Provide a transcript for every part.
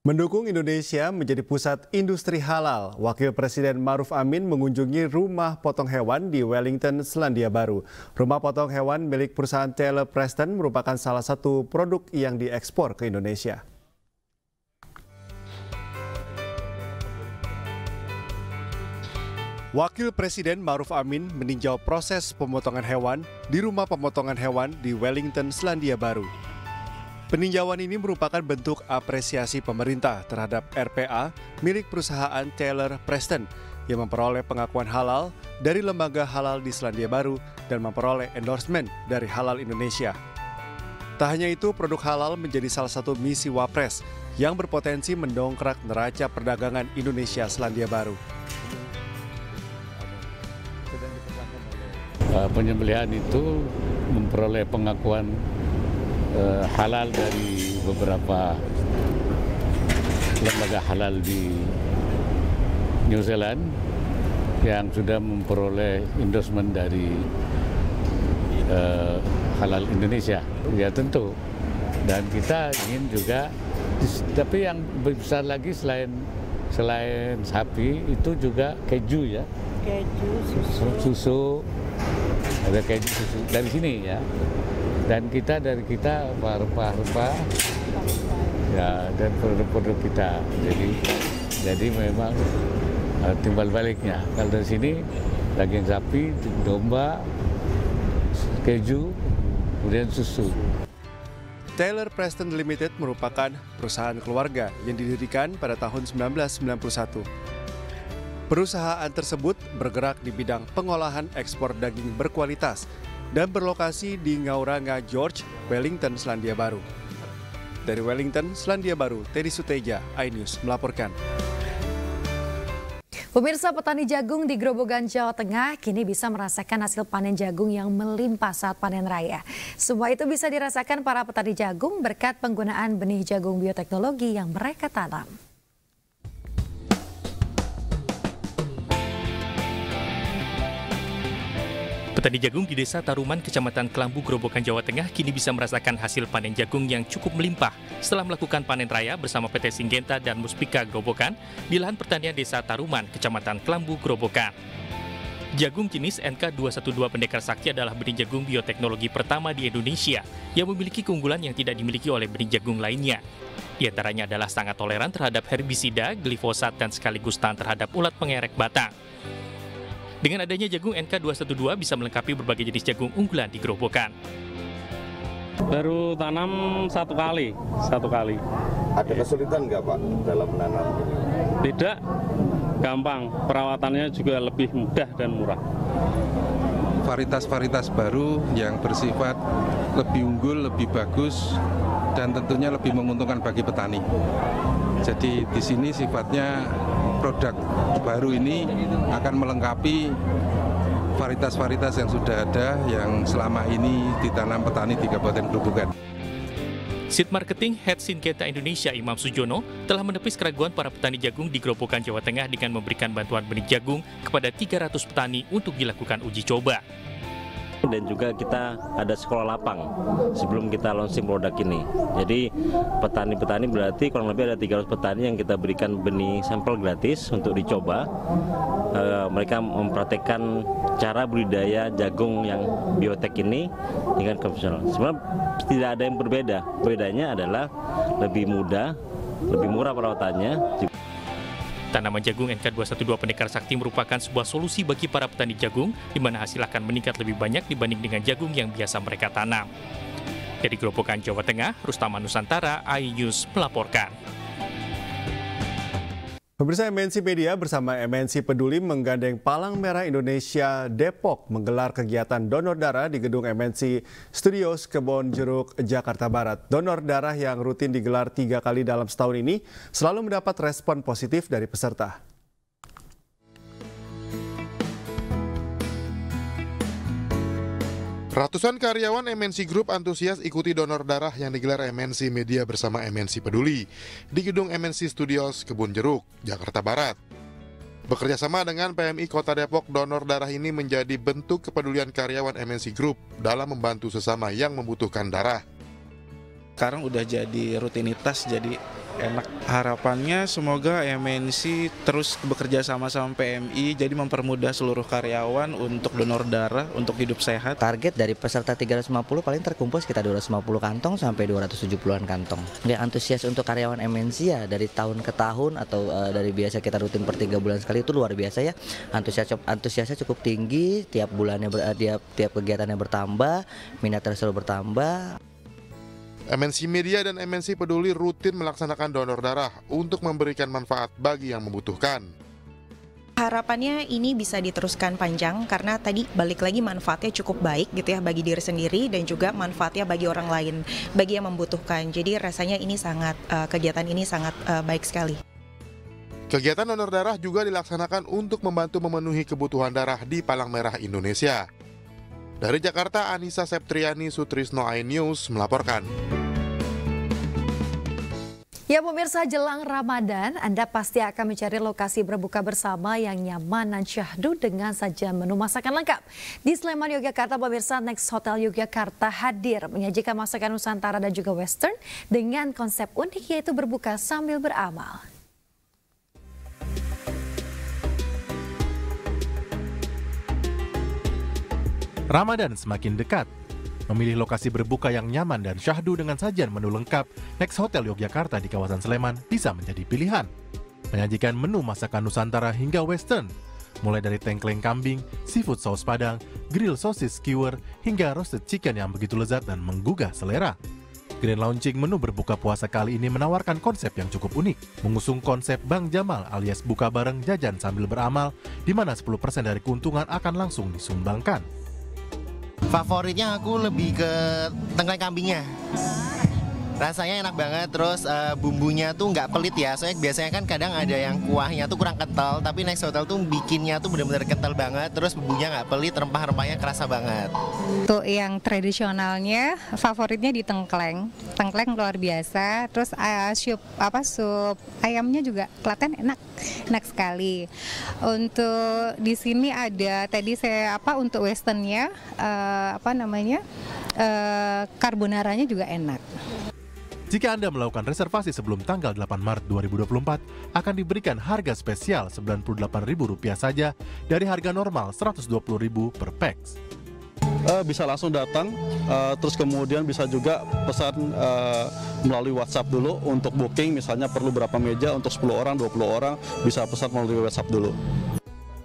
Mendukung Indonesia menjadi pusat industri halal, Wakil Presiden Maruf Amin mengunjungi rumah potong hewan di Wellington, Selandia Baru. Rumah potong hewan milik perusahaan Taylor Preston merupakan salah satu produk yang diekspor ke Indonesia. Wakil Presiden Maruf Amin meninjau proses pemotongan hewan di rumah pemotongan hewan di Wellington, Selandia Baru. Peninjauan ini merupakan bentuk apresiasi pemerintah terhadap RPA milik perusahaan Taylor Preston yang memperoleh pengakuan halal dari Lembaga Halal di Selandia Baru dan memperoleh endorsement dari Halal Indonesia. Tak hanya itu, produk halal menjadi salah satu misi Wapres yang berpotensi mendongkrak neraca perdagangan Indonesia-Selandia Baru. Penyembelihan itu memperoleh pengakuan halal dari beberapa lembaga halal di New Zealand yang sudah memperoleh endorsement dari Halal Indonesia. Ya tentu, dan kita ingin juga, tapi yang besar lagi selain sapi itu juga keju ya. Keju, susu, ada keju susu dari sini ya. Dan dari kita rempah-rempah ya, dan produk-produk kita. Jadi memang timbal baliknya. Kalau dari sini daging sapi, domba, keju, kemudian susu. Taylor Preston Limited merupakan perusahaan keluarga yang didirikan pada tahun 1991. Perusahaan tersebut bergerak di bidang pengolahan ekspor daging berkualitas dan berlokasi di Ngauranga George, Wellington, Selandia Baru. Dari Wellington, Selandia Baru, Teddy Suteja, iNews melaporkan. Pemirsa, petani jagung di Grobogan, Jawa Tengah kini bisa merasakan hasil panen jagung yang melimpah saat panen raya. Semua itu bisa dirasakan para petani jagung berkat penggunaan benih jagung bioteknologi yang mereka tanam. Petani jagung di Desa Taruman, Kecamatan Kelambu, Grobogan, Jawa Tengah kini bisa merasakan hasil panen jagung yang cukup melimpah setelah melakukan panen raya bersama PT Syngenta dan Muspika Grobogan di lahan pertanian Desa Taruman, Kecamatan Kelambu, Grobogan. Jagung jenis NK212 Pendekar Sakti adalah benih jagung bioteknologi pertama di Indonesia yang memiliki keunggulan yang tidak dimiliki oleh benih jagung lainnya. Di antaranya adalah sangat toleran terhadap herbisida, glifosat, dan sekaligus tahan terhadap ulat pengerek batang. Dengan adanya jagung NK212 bisa melengkapi berbagai jenis jagung unggulan di Grobogan. Baru tanam satu kali. Ada kesulitan nggak Pak dalam menanam ini? Tidak, gampang. Perawatannya juga lebih mudah dan murah. Varietas-varietas baru yang bersifat lebih unggul, lebih bagus, dan tentunya lebih menguntungkan bagi petani. Jadi di sini sifatnya produk baru ini akan melengkapi varietas-varietas yang sudah ada yang selama ini ditanam petani di Kabupaten Grobogan. Seed Marketing Head Syngenta Indonesia Imam Sujono telah menepis keraguan para petani jagung di Grobogan, Jawa Tengah dengan memberikan bantuan benih jagung kepada 300 petani untuk dilakukan uji coba. Dan juga kita ada sekolah lapang sebelum kita launching produk ini. Jadi petani-petani berarti kurang lebih ada 300 petani yang kita berikan benih sampel gratis untuk dicoba. Mereka mempraktekkan cara budidaya jagung yang biotek ini dengan konvensional. Sebenarnya tidak ada yang berbeda. Bedanya adalah lebih mudah, lebih murah perawatannya. Tanaman jagung NK212 Pendekar Sakti merupakan sebuah solusi bagi para petani jagung di mana hasil akan meningkat lebih banyak dibanding dengan jagung yang biasa mereka tanam. Dari Grobogan, Jawa Tengah, Rustama Nusantara, iNews melaporkan. Pemirsa, MNC Media bersama MNC Peduli menggandeng Palang Merah Indonesia Depok menggelar kegiatan donor darah di gedung MNC Studios Kebonjeruk, Jakarta Barat. Donor darah yang rutin digelar 3 kali dalam setahun ini selalu mendapat respon positif dari peserta. Ratusan karyawan MNC Group antusias ikuti donor darah yang digelar MNC Media bersama MNC Peduli di gedung MNC Studios Kebonjeruk, Jakarta Barat. Bekerja sama dengan PMI Kota Depok, donor darah ini menjadi bentuk kepedulian karyawan MNC Group dalam membantu sesama yang membutuhkan darah. Sekarang udah jadi rutinitas, jadi enak. Harapannya semoga MNC terus bekerja sama PMI, jadi mempermudah seluruh karyawan untuk donor darah, untuk hidup sehat. Target dari peserta 350 paling terkumpul sekitar 250 kantong sampai 270-an kantong. Yang antusias untuk karyawan MNC ya dari tahun ke tahun atau dari biasa kita rutin per 3 bulan sekali itu luar biasa ya. Antusiasnya cukup tinggi, tiap bulannya tiap kegiatannya bertambah, minatnya selalu bertambah. MNC Media dan MNC Peduli rutin melaksanakan donor darah untuk memberikan manfaat bagi yang membutuhkan. Harapannya ini bisa diteruskan panjang karena tadi balik lagi manfaatnya cukup baik gitu ya bagi diri sendiri dan juga manfaatnya bagi orang lain, bagi yang membutuhkan. Jadi rasanya ini kegiatan ini sangat baik sekali. Kegiatan donor darah juga dilaksanakan untuk membantu memenuhi kebutuhan darah di Palang Merah Indonesia. Dari Jakarta, Anissa Septriani, Sutrisno iNews melaporkan. Ya pemirsa, jelang Ramadan, Anda pasti akan mencari lokasi berbuka bersama yang nyaman dan syahdu dengan sajian menu masakan lengkap. Di Sleman, Yogyakarta, pemirsa, Next Hotel Yogyakarta hadir menyajikan masakan Nusantara dan juga Western dengan konsep unik yaitu berbuka sambil beramal. Ramadan semakin dekat. Memilih lokasi berbuka yang nyaman dan syahdu dengan sajian menu lengkap, Next Hotel Yogyakarta di kawasan Sleman bisa menjadi pilihan. Menyajikan menu masakan Nusantara hingga Western, mulai dari tengkleng kambing, seafood saus padang, grill sosis skewer, hingga roasted chicken yang begitu lezat dan menggugah selera. Grand launching menu berbuka puasa kali ini menawarkan konsep yang cukup unik, mengusung konsep Bang Jamal alias buka bareng jajan sambil beramal, di mana 10% dari keuntungan akan langsung disumbangkan. Favoritnya aku lebih ke tengkleng kambingnya. Rasanya enak banget, terus bumbunya tuh nggak pelit ya. Soalnya biasanya kan kadang ada yang kuahnya tuh kurang kental, tapi Next Hotel tuh bikinnya tuh benar-benar kental banget, terus bumbunya nggak pelit, rempah-rempahnya kerasa banget. Untuk yang tradisionalnya, favoritnya di tengkleng luar biasa. Terus sup ayamnya juga Klaten enak sekali. Untuk di sini ada tadi untuk Westernnya carbonaranya juga enak. Jika Anda melakukan reservasi sebelum tanggal 8 Maret 2024, akan diberikan harga spesial Rp98.000 saja dari harga normal Rp120.000 per pax. Bisa langsung datang, terus kemudian bisa juga pesan melalui WhatsApp dulu untuk booking, misalnya perlu berapa meja untuk 10 orang, 20 orang, bisa pesan melalui WhatsApp dulu.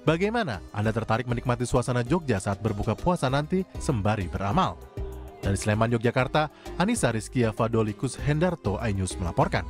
Bagaimana Anda tertarik menikmati suasana Jogja saat berbuka puasa nanti sembari beramal? Dari Sleman, Yogyakarta, Anissa Rizkia Fadolikus Hendarto iNews melaporkan.